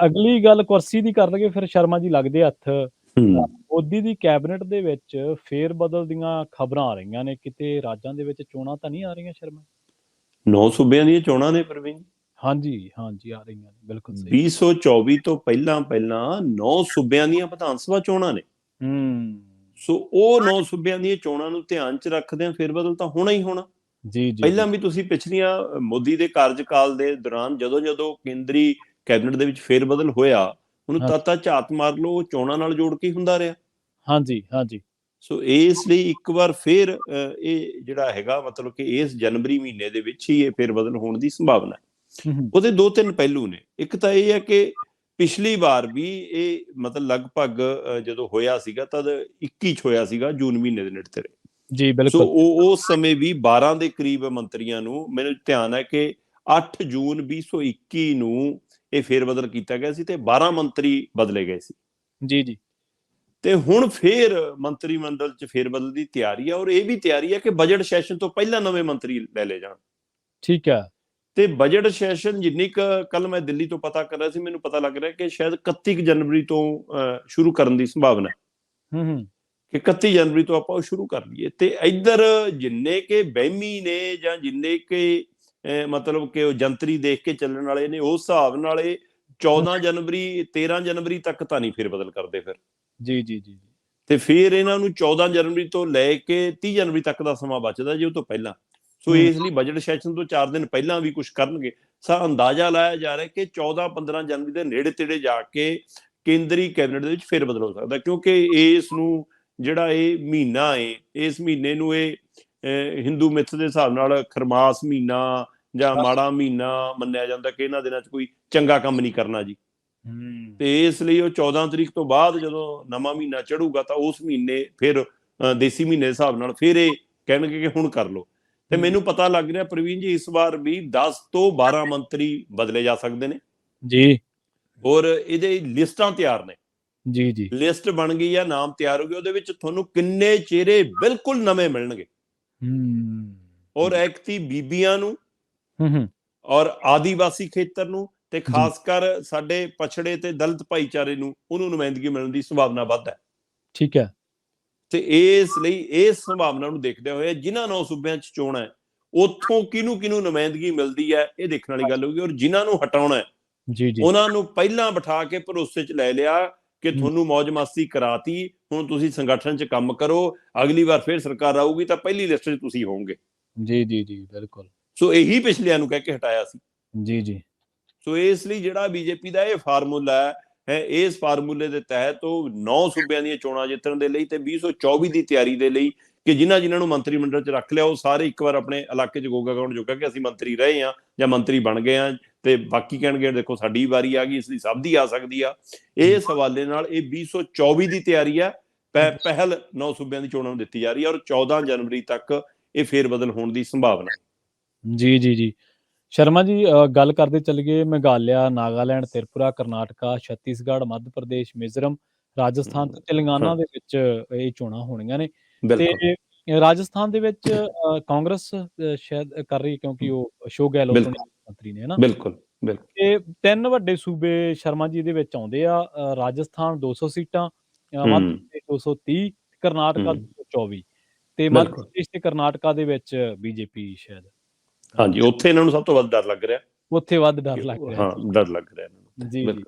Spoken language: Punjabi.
ਅਗਲੀ ਗੱਲ ਕੁਰਸੀ ਦੀ ਕਰ ਲਈਏ ਫਿਰ ਸ਼ਰਮਾ ਜੀ ਲੱਗਦੇ ਹੱਥ। ਹੂੰ। ਮੋਦੀ ਦੀ ਕੈਬਨਿਟ ਦੇ ਵਿੱਚ ਫੇਰ ਬਦਲ ਦੀਆਂ ਖਬਰਾਂ ਆ ਰਹੀਆਂ ਨੇ, ਕਿਤੇ ਰਾਜਾਂ ਦੇ ਵਿੱਚ ਚੋਣਾਂ ਤਾਂ ਨਹੀਂ ਆ ਰਹੀਆਂ ਸ਼ਰਮਾ? 9 ਸੂਬਿਆਂ ਦੀਆਂ ਚੋਣਾਂ ਨੇ ਪ੍ਰਵੀਨ। ਹਾਂਜੀ, ਹਾਂਜੀ ਆ ਰਹੀਆਂ ਨੇ, ਬਿਲਕੁਲ ਸਹੀ। 2024 ਤੋਂ ਪਹਿਲਾਂ 9 ਸੂਬਿਆਂ ਦੀਆਂ ਵਿਧਾਨ ਸਭਾ ਚੋਣਾਂ ਨੇ। ਸੋ ਉਹ 9 ਸੂਬਿਆਂ ਦੀਆਂ ਚੋਣਾਂ ਨੂੰ ਧਿਆਨ 'ਚ ਰੱਖਦਿਆਂ ਫੇਰ ਬਦਲ ਤਾਂ ਹੋਣਾ ਹੀ ਹੋਣਾ। ਜੀ, ਜੀ, ਪਹਿਲਾਂ ਜੀ। ਵੀ ਤੁਸੀਂ ਪਿਛਲੀਆਂ ਮੋਦੀ ਦੇ ਕਾਰਜਕਾਲ ਦੇ ਦੌਰਾਨ ਜਦੋਂ ਕੇਂਦਰੀ ਕੈਬਨਿਟ ਦੇ ਵਿੱਚ ਫੇਰ ਬਦਲ ਹੋਇਆ, ਉਹਨੂੰ ਹਾਂ, ਤਦ ਝਾਤ ਮਾਰ ਲਓ, ਉਹ ਚੋਣਾਂ ਨਾਲ ਜੋੜ ਕੇ ਹੀ ਹੁੰਦਾ ਰਿਹਾ। ਹਾਂਜੀ, ਹਾਂਜੀ। ਸੋ ਇਸ ਲਈ ਇੱਕ ਵਾਰ ਫੇਰ ਇਹ ਜਿਹੜਾ ਹੈਗਾ ਮਤਲਬ ਕਿ ਇਸ ਜਨਵਰੀ ਮਹੀਨੇ ਦੇ ਵਿੱਚ ਹੀ ਇਹ ਫੇਰ ਬਦਲ ਹੋਣ ਦੀ ਸੰਭਾਵਨਾ ਹੈ। ਉਹਦੇ 2-3 ਪਹਿਲੂ ਨੇ। ਇੱਕ ਤਾਂ ਇਹ ਹੈ ਕਿ ਪਿਛਲੀ ਵਾਰ ਵੀ ਇਹ ਮਤਲਬ ਲਗਭਗ ਜਦੋਂ ਹੋਇਆ ਸੀਗਾ ਤਦ 21 'ਚ ਹੋਇਆ ਸੀਗਾ, ਜੂਨ ਮਹੀਨੇ ਦੇ ਨੇੜੇ ਤੇੜੇ। ਜੀ, ਸੋ ਬਿਲਕੁਲ। ਉਸ ਸਮੇਂ ਵੀ 12 ਦੇ ਕਰੀਬ ਮੰਤਰੀਆਂ ਨੂੰ, ਮੈਨੂੰ ਧਿਆਨ ਹੈ ਕਿ 8 ਜੂਨ 2021 ਨੂੰ ਇਹ ਫੇਰ ਬਦਲ ਕੀਤਾ ਗਿਆ ਸੀ ਤੇ 12 ਮੰਤਰੀ ਬਦਲੇ ਗਏ ਸੀ। ਜੀ, ਜੀ। ਤੇ ਹੁਣ ਫੇਰ ਮੰਤਰੀ ਮੰਡਲ 'ਚ ਫੇਰ ਬਦਲ ਦੀ ਤਿਆਰੀ ਹੈ, ਔਰ ਇਹ ਵੀ ਤਿਆਰੀ ਹੈ ਕਿ ਬਜਟ ਸੈਸ਼ਨ ਤੋਂ ਪਹਿਲਾਂ ਨਵੇਂ ਮੰਤਰੀ ਲੈ ਲਏ ਜਾਣ। ਠੀਕ ਹੈ। ਤੇ ਬਜਟ ਸੈਸ਼ਨ ਜਿੰਨੀ ਕੱਲ ਮੈਂ ਦਿੱਲੀ ਤੋਂ ਪਤਾ ਕਰ ਰਿਹਾ ਸੀ, ਮੈਨੂੰ ਪਤਾ ਲੱਗ ਰਿਹਾ ਕਿ ਸ਼ਾਇਦ 31 ਜਨਵਰੀ ਤੋਂ ਸ਼ੁਰੂ ਕਰਨ ਦੀ ਸੰਭਾਵਨਾ ਹੈ ਕਿ 31 ਜਨਵਰੀ ਤੋਂ ਆਪਾਂ ਉਹ ਸ਼ੁਰੂ ਕਰ ਲਈਏ। ਤੇ ਇੱਧਰ ਜਿੰਨੇ ਕਿ ਵਹਿਮੀ ਨੇ ਜਾਂ ਜਿੰਨੇ ਕਿ ਮਤਲਬ ਕਿ ਉਹ ਜੰਤਰੀ ਦੇਖ ਕੇ ਚੱਲਣ ਵਾਲੇ ਨੇ, ਉਸ ਹਿਸਾਬ ਨਾਲ ਇਹ 14 ਜਨਵਰੀ 13 ਜਨਵਰੀ ਤੱਕ ਤਾਂ ਨਹੀਂ ਫੇਰ ਬਦਲ ਕਰਦੇ ਫਿਰ। ਜੀ, ਜੀ, ਜੀ। ਤੇ ਫਿਰ ਇਹਨਾਂ ਨੂੰ 14 ਜਨਵਰੀ ਤੋਂ ਲੈ ਕੇ 30 ਜਨਵਰੀ ਤੱਕ ਦਾ ਸਮਾਂ ਬਚਦਾ ਜੀ ਉਹ ਤੋਂ ਪਹਿਲਾਂ। ਸੋ ਇਸ ਲਈ ਬਜਟ ਸੈਸ਼ਨ ਤੋਂ 4 ਦਿਨ ਪਹਿਲਾਂ ਵੀ ਕੁਝ ਕਰਨਗੇ। ਅੰਦਾਜ਼ਾ ਲਾਇਆ ਜਾ ਰਿਹਾ ਕਿ 14-15 ਜਨਵਰੀ ਦੇ ਨੇੜੇ ਤੇੜੇ ਜਾ ਕੇ ਕੇਂਦਰੀ ਕੈਬਨਿਟ ਦੇ ਵਿੱਚ ਫੇਰ ਬਦਲ ਹੋ ਸਕਦਾ, ਕਿਉਂਕਿ ਇਸ ਨੂੰ ਜਿਹੜਾ ਇਹ ਮਹੀਨਾ ਹੈ, ਇਸ ਮਹੀਨੇ ਨੂੰ ਇਹ ਹਿੰਦੂ ਮਿੱਥ ਦੇ ਹਿਸਾਬ ਨਾਲ ਖਰਮਾਸ ਮਹੀਨਾ ਜਾਂ ਮਾੜਾ ਮਹੀਨਾ ਮੰਨਿਆ ਜਾਂਦਾ ਕਿ ਇਹਨਾਂ ਦਿਨਾਂ 'ਚ ਕੋਈ ਚੰਗਾ ਕੰਮ ਨਹੀਂ ਕਰਨਾ ਜੀ। ਤੇ ਇਸ ਲਈ ਉਹ 14 ਤਰੀਕ ਤੋਂ ਬਾਅਦ ਜਦੋਂ ਨਵਾਂ ਮਹੀਨਾ ਚੜੂਗਾ ਤਾਂ ਉਸ ਮਹੀਨੇ ਫਿਰ ਦੇਸੀ ਮਹੀਨੇ ਦੇ ਹਿਸਾਬ ਨਾਲ ਫਿਰ ਇਹ ਕਹਿਣਗੇ ਕਿ ਹੁਣ ਕਰ ਲਓ। ਤੇ ਮੈਨੂੰ ਪਤਾ ਲੱਗ ਰਿਹਾ ਪ੍ਰਵੀਨ ਜੀ, ਇਸ ਵਾਰ ਵੀ 10 ਤੋਂ 12 ਮੰਤਰੀ ਬਦਲੇ ਜਾ ਸਕਦੇ ਨੇ ਜੀ। ਔਰ ਇਹਦੇ ਲਿਸਟਾਂ ਤਿਆਰ ਨੇ। ਜੀ, ਜੀ। ਲਿਸਟ ਬਣ ਗਈ ਆ, ਨਾਮ ਤਿਆਰ ਹੋ ਗਏ, ਉਹਦੇ ਵਿੱਚ ਤੁਹਾਨੂੰ ਕਿੰਨੇ ਚਿਹਰੇ ਬਿਲਕੁਲ ਨਵੇਂ ਮਿਲਣਗੇ। ਔਰ ਐਕਤੀ ਬੀਬੀਆਂ ਨੂੰ ਔਰ ਆਦੀਵਾਸੀ ਖੇਤਰ ਨੂੰ ਤੇ ਖਾਸ ਕਰ ਸਾਡੇ ਪਛੜੇ ਤੇ ਦਲਿਤ ਭਾਈਚਾਰੇ ਨੂੰ, ਉਹਨੂੰ ਨੁਮਾਇੰਦਗੀ ਮਿਲਣ ਦੀ ਸੰਭਾਵਨਾ ਵੱਧ ਹੈ। ਠੀਕ ਹੈ। ਤੇ ਇਸ ਲਈ ਇਸ ਸੰਭਾਵਨਾ ਨੂੰ ਦੇਖਦੇ ਹੋਏ ਜਿਨ੍ਹਾਂ 9 ਸੂਬਿਆਂ 'ਚ ਚੋਣ ਹੈ, ਉੱਥੋਂ ਕਿਹਨੂੰ ਨੁਮਾਇੰਦਗੀ ਮਿਲਦੀ ਹੈ ਇਹ ਦੇਖਣ ਵਾਲੀ ਗੱਲ ਹੋਊਗੀ। ਔਰ ਜਿਨ੍ਹਾਂ ਨੂੰ ਹਟਾਉਣਾ ਹੈ ਜੀ, ਜੀ। ਉਹਨਾਂ ਨੂੰ ਪਹਿਲਾਂ ਬਿਠਾ ਕੇ ਭਰੋਸੇ 'ਚ ਲੈ ਲਿਆ ਕਿ ਤੁਹਾਨੂੰ ਮੌਜ ਮਸਤੀ ਕਰਾਤੀ, ਹੁਣ ਤੁਸੀਂ ਸੰਗਠਨ 'ਚ ਕੰਮ ਕਰੋ, ਅਗਲੀ ਵਾਰ ਫਿਰ ਸਰਕਾਰ ਆਊਗੀ ਤਾਂ ਪਹਿਲੀ ਲਿਸਟ 'ਚ ਤੁਸੀਂ ਹੋਵੋਗੇ। ਜੀ, ਜੀ, ਜੀ, ਬਿਲਕੁਲ। ਸੋ ਇਹੀ ਪਿਛਲਿਆਂ ਨੂੰ ਕਹਿ ਕੇ ਹਟਾਇਆ ਸੀ। ਜੀ, ਜੀ। ਸੋ ਇਸ ਲਈ ਜਿਹੜਾ ਬੀਜੇਪੀ ਦਾ ਇਹ ਫਾਰਮੂਲਾ ਹੈ, ਇਸ ਫਾਰਮੂਲੇ ਦੇ ਤਹਿਤ ਉਹ 9 ਸੂਬਿਆਂ ਦੀਆਂ ਚੋਣਾਂ ਜਿੱਤਣ ਦੇ ਲਈ ਤੇ 2024 ਦੀ ਤਿਆਰੀ ਦੇ ਲਈ ਕਿ ਜਿਨ੍ਹਾਂ ਨੂੰ ਮੰਤਰੀ ਮੰਡਲ 'ਚ ਰੱਖ ਲਿਆ ਉਹ ਸਾਰੇ ਇੱਕ ਵਾਰ ਆਪਣੇ ਇਲਾਕੇ 'ਚ ਗੋਗਾ ਗਾਉਣ ਜੋਗਾ ਕਿ ਅਸੀਂ ਮੰਤਰੀ ਰਹੇ ਹਾਂ ਜਾਂ ਮੰਤਰੀ ਬਣ ਗਏ ਹਾਂ, ਤੇ ਬਾਕੀ ਕਹਿਣਗੇ ਦੇਖੋ ਸਾਡੀ ਵਾਰੀ ਆ ਗਈ, ਇਸ ਲਈ ਸਭ ਦੀ ਆ ਸਕਦੀ ਆ। ਇਸ ਹਵਾਲੇ ਨਾਲ ਇਹ 2024 ਦੀ ਤਿਆਰੀ ਆ। ਪਹਿਲ 9 ਸੂਬਿਆਂ ਦੀ ਚੋਣਾਂ ਨੂੰ ਦਿੱਤੀ ਜਾ ਰਹੀ ਹੈ ਔਰ 14 ਜਨਵਰੀ ਤੱਕ ਇਹ ਫੇਰ ਬਦਲ ਹੋਣ ਦੀ ਸੰਭਾਵਨਾ ਹੈ। ਜੀ, ਜੀ, ਜੀ। ਸ਼ਰਮਾ ਜੀ, ਗੱਲ ਕਰਦੇ ਚੱਲੀਏ ਮੇਘਾਲਿਆ, ਨਾਗਾਲੈਂਡ, ਤ੍ਰਿਪੁਰਾ, ਕਰਨਾਟਕਾ, ਛੱਤੀਸਗੜ੍ਹ, ਮੱਧ ਪ੍ਰਦੇਸ਼, ਮਿਜ਼ੋਰਮ, ਰਾਜਸਥਾਨ ਤੇ ਤੇਲੰਗਾਨਾ ਦੇ ਵਿੱਚ ਇਹ ਚੋਣਾਂ ਹੋਣੀਆਂ ਨੇ। ਤੇ ਰਾਜਸਥਾਨ ਦੇ ਵਿੱਚ ਕਾਂਗਰਸ ਸ਼ਾਇਦ ਕਰ ਰਹੀ, ਕਿਉਂਕਿ ਉਹ ਅਸ਼ੋਕ ਗਹਿਲੋਤ ਮੰਤਰੀ ਨੇ, ਹਨਾ? ਬਿਲਕੁਲ। ਤੇ 3 ਵੱਡੇ ਸੂਬੇ ਸ਼ਰਮਾ ਜੀ ਦੇ ਵਿੱਚ ਆਉਂਦੇ ਆ, ਰਾਜਸਥਾਨ 200 ਸੀਟਾਂ, ਮੱਧ ਪ੍ਰਦੇਸ਼ 230, ਕਰਨਾਟਕਾ 224 ਤੇ ਮੱਧ ਪ੍ਰਦੇਸ਼ ਤੇ ਕਰਨਾਟਕਾ ਦੇ ਵਿੱਚ ਬੀਜੇਪੀ ਸ਼ਾਇਦ। ਹਾਂਜੀ, ਉੱਥੇ ਇਹਨਾਂ ਨੂੰ ਸਭ ਤੋਂ ਵੱਧ ਡਰ ਲੱਗ ਰਿਹਾ। ਉੱਥੇ ਵੱਧ ਡਰ ਲੱਗ ਰਿਹਾ। ਹਾਂ, ਡਰ ਲੱਗ ਰਿਹਾ ਇਹਨਾਂ ਨੂੰ। ਜੀ, ਜੀ।